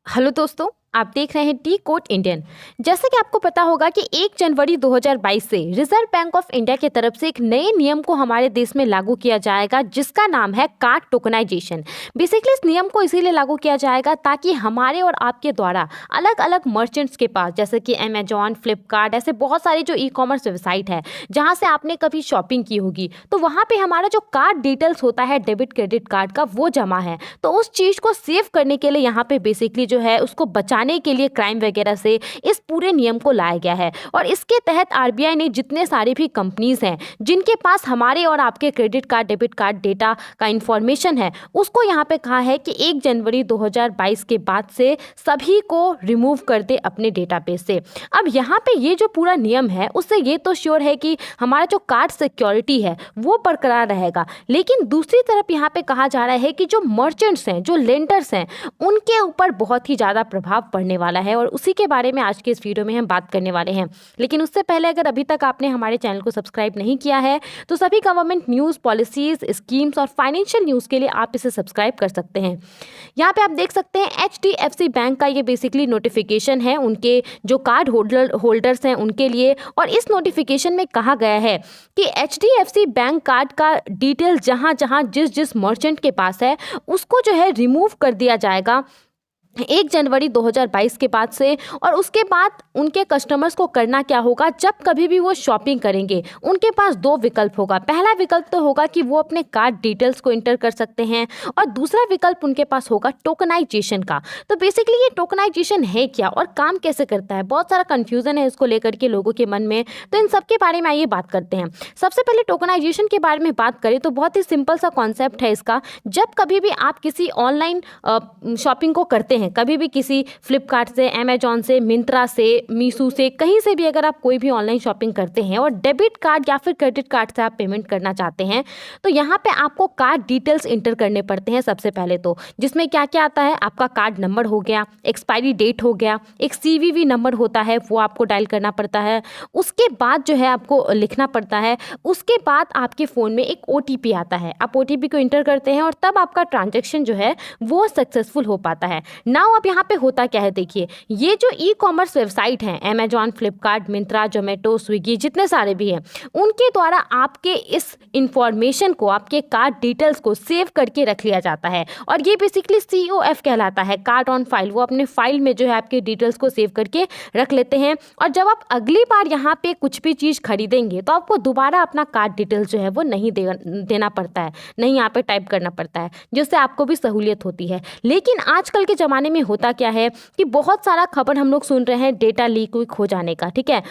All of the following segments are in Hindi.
हेलो दोस्तों, आप देख रहे हैं टी कोड इंडियन। जैसे कि आपको पता होगा कि 1 जनवरी 2022 से रिजर्व बैंक ऑफ इंडिया की तरफ से एक नए नियम को हमारे देश में लागू किया जाएगा, जिसका नाम है कार्ड टोकनाइजेशन। बेसिकली इस नियम को इसीलिए लागू किया जाएगा ताकि हमारे और आपके द्वारा अलग अलग मर्चेंट्स के पास, जैसे कि अमेजॉन, फ्लिपकार्ट, ऐसे बहुत सारे जो ई कॉमर्स वेबसाइट है जहाँ से आपने कभी शॉपिंग की होगी, तो वहाँ पे हमारा जो कार्ड डिटेल्स होता है डेबिट क्रेडिट कार्ड का, वो जमा है। तो उस चीज़ को सेव करने के लिए यहाँ पे बेसिकली जो है उसको बचाने के लिए क्राइम वगैरह से इस पूरे नियम को लाया गया है। और इसके तहत आरबीआई ने जितने सारे भी कंपनीज हैं जिनके पास हमारे और आपके credit card, debit card data का इंफॉर्मेशन है, उसको यहाँ पे कहा है कि 1 जनवरी 2022 के बाद से सभी को रिमूव कर दे अपने डेटाबेस से। अब यहाँ पे ये जो पूरा नियम है उससे ये तो श्योर है कि हमारा जो कार्ड सिक्योरिटी है वो बरकरार रहेगा, लेकिन दूसरी तरफ यहाँ पे कहा जा रहा है कि जो मर्चेंट्स हैं, जो लेंडर्स हैं, उनके ऊपर बहुत ही ज़्यादा प्रभाव पड़ने वाला है और उसी के बारे में आज के इस वीडियो में हम बात करने वाले हैं। लेकिन उससे पहले अगर अभी तक आपने हमारे चैनल को सब्सक्राइब नहीं किया है तो सभी गवर्नमेंट न्यूज़, पॉलिसीज़, स्कीम्स और फाइनेंशियल न्यूज़ के लिए आप इसे सब्सक्राइब कर सकते हैं। यहाँ पे आप देख सकते हैं HDFC बैंक का ये बेसिकली नोटिफिकेशन है उनके जो कार्ड होल्डर्स हैं उनके लिए। और इस नोटिफिकेशन में कहा गया है कि HDFC बैंक कार्ड का डिटेल जहाँ जहाँ जिस जिस मर्चेंट के पास है उसको जो है रिमूव कर दिया जाएगा 1 जनवरी 2022 के बाद से। और उसके बाद उनके कस्टमर्स को करना क्या होगा, जब कभी भी वो शॉपिंग करेंगे उनके पास 2 विकल्प होगा। पहला विकल्प तो होगा कि वो अपने कार्ड डिटेल्स को इंटर कर सकते हैं और दूसरा विकल्प उनके पास होगा टोकनाइजेशन का। तो बेसिकली ये टोकनाइजेशन है क्या और काम कैसे करता है, बहुत सारा कन्फ्यूज़न है इसको लेकर के लोगों के मन में, तो इन सब के बारे में आइए बात करते हैं। सबसे पहले टोकनाइजेशन के बारे में बात करें तो बहुत ही सिंपल सा कॉन्सेप्ट है इसका। जब कभी भी आप किसी ऑनलाइन शॉपिंग को करते हैं, कभी भी किसी फ्लिपकार्ट से, अमेजॉन से, मिंत्रा से, मीशो से, कहीं से भी अगर आप कोई भी ऑनलाइन शॉपिंग करते हैं और डेबिट कार्ड या फिर क्रेडिट कार्ड से आप पेमेंट करना चाहते हैं, तो यहाँ पे आपको कार्ड डिटेल्स इंटर करने पड़ते हैं सबसे पहले तो, जिसमें क्या क्या आता है, आपका कार्ड नंबर हो गया, एक्सपायरी डेट हो गया, एक CVV नंबर होता है वो आपको डायल करना पड़ता है, उसके बाद जो है आपको लिखना पड़ता है, उसके बाद आपके फ़ोन में एक OTP आता है, आप OTP को इंटर करते हैं और तब आपका ट्रांजेक्शन जो है वो सक्सेसफुल हो पाता है। नाउ अब यहाँ पे होता क्या है, देखिए ये जो ई कॉमर्स वेबसाइट हैं, अमेजॉन, फ्लिपकार्ट, मिंत्रा, जोमेटो, स्विगी, जितने सारे भी हैं, उनके द्वारा आपके इस इंफॉर्मेशन को, आपके कार्ड डिटेल्स को सेव करके रख लिया जाता है और ये बेसिकली COF कहलाता है, कार्ड ऑन फाइल। वो अपने फाइल में जो है आपके डिटेल्स को सेव करके रख लेते हैं और जब आप अगली बार यहाँ पे कुछ भी चीज़ खरीदेंगे तो आपको दोबारा अपना कार्ड डिटेल्स जो है वो नहीं देना पड़ता है, नहीं यहाँ पे टाइप करना पड़ता है, जिससे आपको भी सहूलियत होती है। लेकिन आजकल के ज़माने में होता क्या है कि बहुत सारा खबर हम लोग सुन रहे हैं डेटा लीक हो जाने का, ठीक है।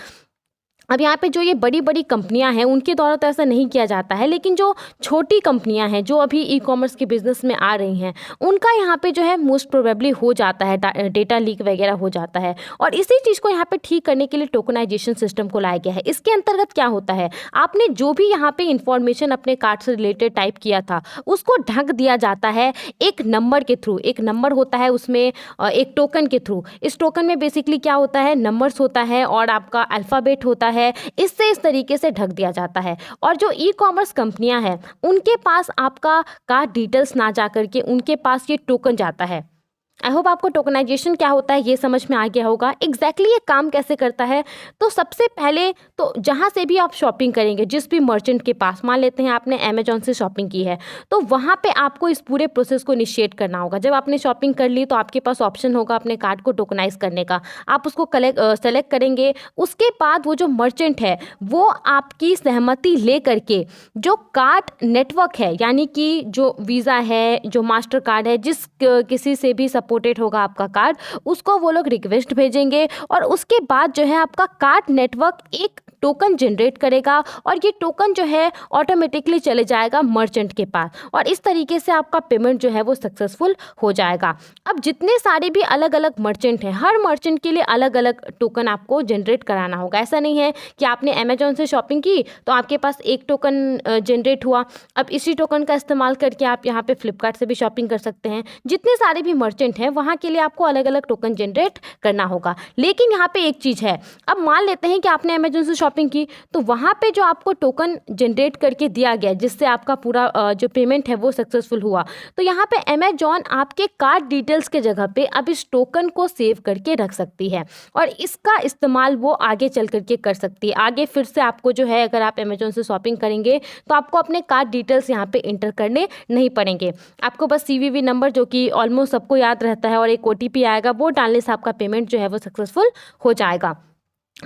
अब यहाँ पे जो ये बड़ी बड़ी कंपनियां हैं उनके द्वारा तो ऐसा नहीं किया जाता है, लेकिन जो छोटी कंपनियां हैं जो अभी ई कॉमर्स के बिजनेस में आ रही हैं उनका यहाँ पे जो है मोस्ट प्रोबेबली हो जाता है, डेटा लीक वगैरह हो जाता है। और इसी चीज़ को यहाँ पे ठीक करने के लिए टोकनाइजेशन सिस्टम को लाया गया है। इसके अंतर्गत क्या होता है, आपने जो भी यहाँ पे इंफॉर्मेशन अपने कार्ड से रिलेटेड टाइप किया था उसको ढक दिया जाता है एक नंबर के थ्रू। एक नंबर होता है उसमें एक टोकन के थ्रू। इस टोकन में बेसिकली क्या होता है, नंबर्स होता है और आपका अल्फ़ाबेट होता है, इससे इस तरीके से ढक दिया जाता है। और जो ई कॉमर्स कंपनियां हैं उनके पास आपका कार्ड डिटेल्स ना जा करके उनके पास ये टोकन जाता है। आई होप आपको टोकनाइजेशन क्या होता है ये समझ में आ गया होगा। एग्जैक्टली ये काम कैसे करता है, तो सबसे पहले तो जहाँ से भी आप शॉपिंग करेंगे, जिस भी मर्चेंट के पास, मान लेते हैं आपने अमेजॉन से शॉपिंग की है, तो वहाँ पे आपको इस पूरे प्रोसेस को इनिशिएट करना होगा। जब आपने शॉपिंग कर ली तो आपके पास ऑप्शन होगा अपने कार्ड को टोकनाइज करने का, आप उसको सेलेक्ट करेंगे। उसके बाद वो जो मर्चेंट है वो आपकी सहमति ले करके जो कार्ड नेटवर्क है, यानी कि जो वीज़ा है, जो मास्टर कार्ड है, जिस किसी से भी सपोर्टेड होगा आपका कार्ड, उसको वो लोग रिक्वेस्ट भेजेंगे और उसके बाद जो है आपका कार्ड नेटवर्क एक टोकन जनरेट करेगा और ये टोकन जो है ऑटोमेटिकली चले जाएगा मर्चेंट के पास और इस तरीके से आपका पेमेंट जो है वो सक्सेसफुल हो जाएगा। अब जितने सारे भी अलग अलग मर्चेंट हैं, हर मर्चेंट के लिए अलग अलग टोकन आपको जनरेट कराना होगा। ऐसा नहीं है कि आपने अमेजॉन से शॉपिंग की तो आपके पास एक टोकन जनरेट हुआ, अब इसी टोकन का इस्तेमाल करके आप यहाँ पे फ्लिपकार्ट से भी शॉपिंग कर सकते हैं। जितने सारे भी मर्चेंट हैं वहाँ के लिए आपको अलग अलग टोकन जनरेट करना होगा। लेकिन यहाँ पे एक चीज़ है, अब मान लेते हैं कि आपने अमेजॉन से शॉपिंग की तो वहाँ पे जो आपको टोकन जनरेट करके दिया गया जिससे आपका पूरा जो पेमेंट है वो सक्सेसफुल हुआ, तो यहाँ पे अमेजॉन आपके कार्ड डिटेल्स के जगह पे अब इस टोकन को सेव करके रख सकती है और इसका इस्तेमाल वो आगे चल करके कर सकती है। आगे फिर से आपको जो है अगर आप अमेजॉन से शॉपिंग करेंगे तो आपको अपने कार्ड डिटेल्स यहाँ पे इंटर करने नहीं पड़ेंगे। आपको बस CVV नंबर जो कि ऑलमोस्ट सबको याद रहता है और एक OTP आएगा, वो डालने से आपका पेमेंट जो है वो सक्सेसफुल हो जाएगा।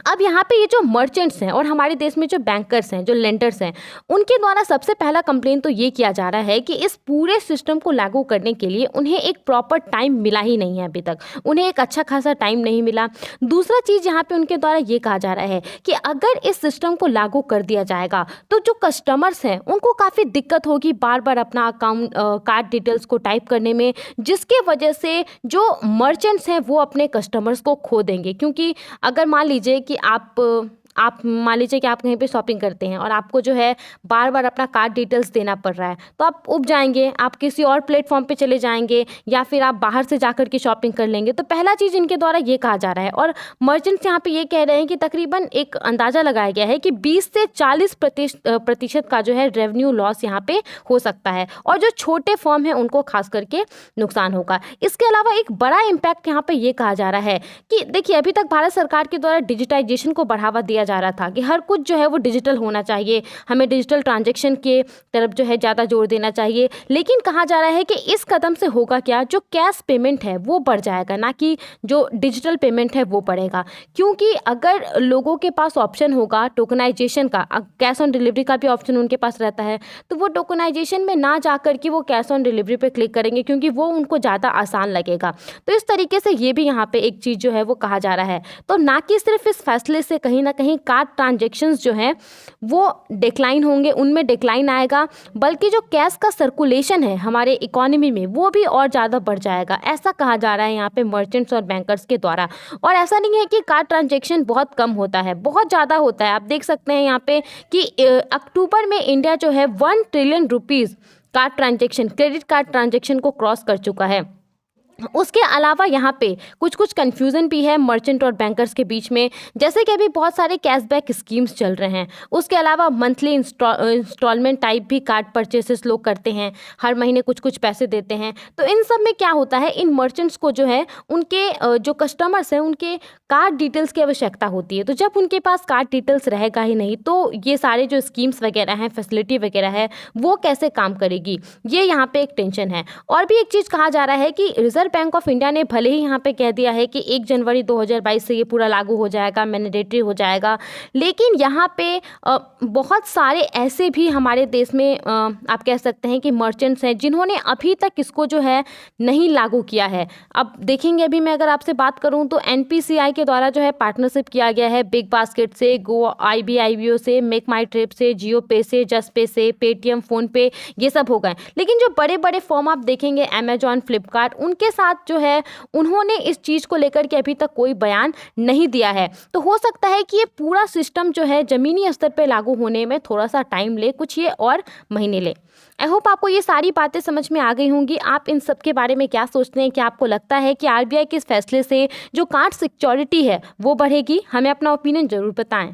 अब यहाँ पे ये जो मर्चेंट्स हैं और हमारे देश में जो बैंकर्स हैं, जो लेंडर्स हैं, उनके द्वारा सबसे पहला कंप्लेन तो ये किया जा रहा है कि इस पूरे सिस्टम को लागू करने के लिए उन्हें एक प्रॉपर टाइम मिला ही नहीं है अभी तक, उन्हें एक अच्छा खासा टाइम नहीं मिला। दूसरा चीज़ यहाँ पे उनके द्वारा ये कहा जा रहा है कि अगर इस सिस्टम को लागू कर दिया जाएगा तो जो कस्टमर्स हैं उनको काफ़ी दिक्कत होगी बार बार अपना अकाउंट कार्ड डिटेल्स को टाइप करने में, जिसके वजह से जो मर्चेंट्स हैं वो अपने कस्टमर्स को खो देंगे। क्योंकि अगर मान लीजिए कि आप मान लीजिए कि आप कहीं पे शॉपिंग करते हैं और आपको जो है बार बार अपना कार्ड डिटेल्स देना पड़ रहा है, तो आप उब जाएंगे, आप किसी और प्लेटफॉर्म पे चले जाएंगे या फिर आप बाहर से जाकर के शॉपिंग कर लेंगे। तो पहला चीज़ इनके द्वारा ये कहा जा रहा है और मर्चेंट्स यहाँ पे ये कह रहे हैं कि तकरीबन एक अंदाज़ा लगाया गया है कि 20 से 40% का जो है रेवेन्यू लॉस यहाँ पे हो सकता है और जो छोटे फर्म हैं उनको खास करके नुकसान होगा। इसके अलावा एक बड़ा इम्पैक्ट यहाँ पे ये कहा जा रहा है कि देखिए अभी तक भारत सरकार के द्वारा डिजिटाइजेशन को बढ़ावा दिया जा रहा था कि हर कुछ जो है वो डिजिटल होना चाहिए, हमें डिजिटल ट्रांजैक्शन के तरफ जो है ज़्यादा जोर देना चाहिए। लेकिन कहा जा रहा है कि इस कदम से होगा क्या, जो कैश पेमेंट है वो बढ़ जाएगा, ना कि जो डिजिटल पेमेंट है वो बढ़ेगा। क्योंकि अगर लोगों के पास ऑप्शन होगा टोकनाइजेशन का, कैश ऑन डिलीवरी का भी ऑप्शन उनके पास रहता है, तो वो टोकनाइजेशन में ना जाकर के वो कैश ऑन डिलीवरी पे क्लिक करेंगे क्योंकि वो उनको ज़्यादा आसान लगेगा। तो इस तरीके से ये भी यहाँ पे एक चीज़ जो है वो कहा जा रहा है। तो ना कि सिर्फ इस फैसले से कहीं ना कहीं कार्ड ट्रांजैक्शंस जो हैं वो डिक्लाइन होंगे, उनमें डिक्लाइन आएगा, बल्कि जो कैश का सर्कुलेशन है हमारे इकोनॉमी में वो भी और ज़्यादा बढ़ जाएगा, ऐसा कहा जा रहा है यहाँ पे मर्चेंट्स और बैंकर्स के द्वारा। और ऐसा नहीं है कि कार्ड ट्रांजैक्शन बहुत कम होता है, बहुत ज़्यादा होता है। आप देख सकते हैं यहाँ पे कि अक्टूबर में इंडिया जो है 1 trillion rupees card transaction, credit card transaction को क्रॉस कर चुका है। उसके अलावा यहाँ पे कुछ कन्फ्यूज़न भी है मर्चेंट और बैंकर्स के बीच में, जैसे कि अभी बहुत सारे कैशबैक स्कीम्स चल रहे हैं। उसके अलावा मंथली इंस्टॉलमेंट टाइप भी कार्ड परचेसेस लोग करते हैं, हर महीने कुछ पैसे देते हैं। तो इन सब में क्या होता है, इन मर्चेंट्स को जो है उनके जो कस्टमर्स हैं उनके कार्ड डिटेल्स की आवश्यकता होती है। तो जब उनके पास कार्ड डिटेल्स रहेगा ही नहीं तो ये सारे जो स्कीम्स वगैरह हैं, फैसिलिटी वगैरह है, वो कैसे काम करेगी, ये यहाँ पे एक टेंशन है। और भी एक चीज़ कहा जा रहा है कि रिजर्व बैंक ऑफ इंडिया ने भले ही यहाँ पे कह दिया है कि 1 जनवरी 2022 से ये पूरा लागू हो जाएगा, मैंडेटरी हो जाएगा, लेकिन यहाँ पे बहुत सारे ऐसे भी हमारे देश में आप कह सकते हैं कि मर्चेंट्स हैं जिन्होंने अभी तक इसको जो है नहीं लागू किया है। अब देखेंगे, अभी मैं अगर आपसे बात करूँ तो NPCI के द्वारा जो है पार्टनरशिप किया गया है बिग बास्केट से, गो IBIBO से, मेक माई ट्रिप से, जियो पे से, जस्ट पे से, पेटीएम, फ़ोन पे, ये सब हो गए। लेकिन जो बड़े बड़े फॉर्म आप देखेंगे अमेजॉन, फ्लिपकार्ट, उनके साथ जो है उन्होंने इस चीज़ को लेकर के अभी तक कोई बयान नहीं दिया है। तो हो सकता है कि ये पूरा सिस्टम जो है ज़मीनी स्तर पे लागू होने में थोड़ा सा टाइम ले, कुछ ये और महीने ले। आई होप आपको ये सारी बातें समझ में आ गई होंगी। आप इन सब के बारे में क्या सोचते हैं? क्या आपको लगता है कि RBI के इस फैसले से जो कार्ड सिक्योरिटी है वो बढ़ेगी? हमें अपना ओपिनियन ज़रूर बताएं।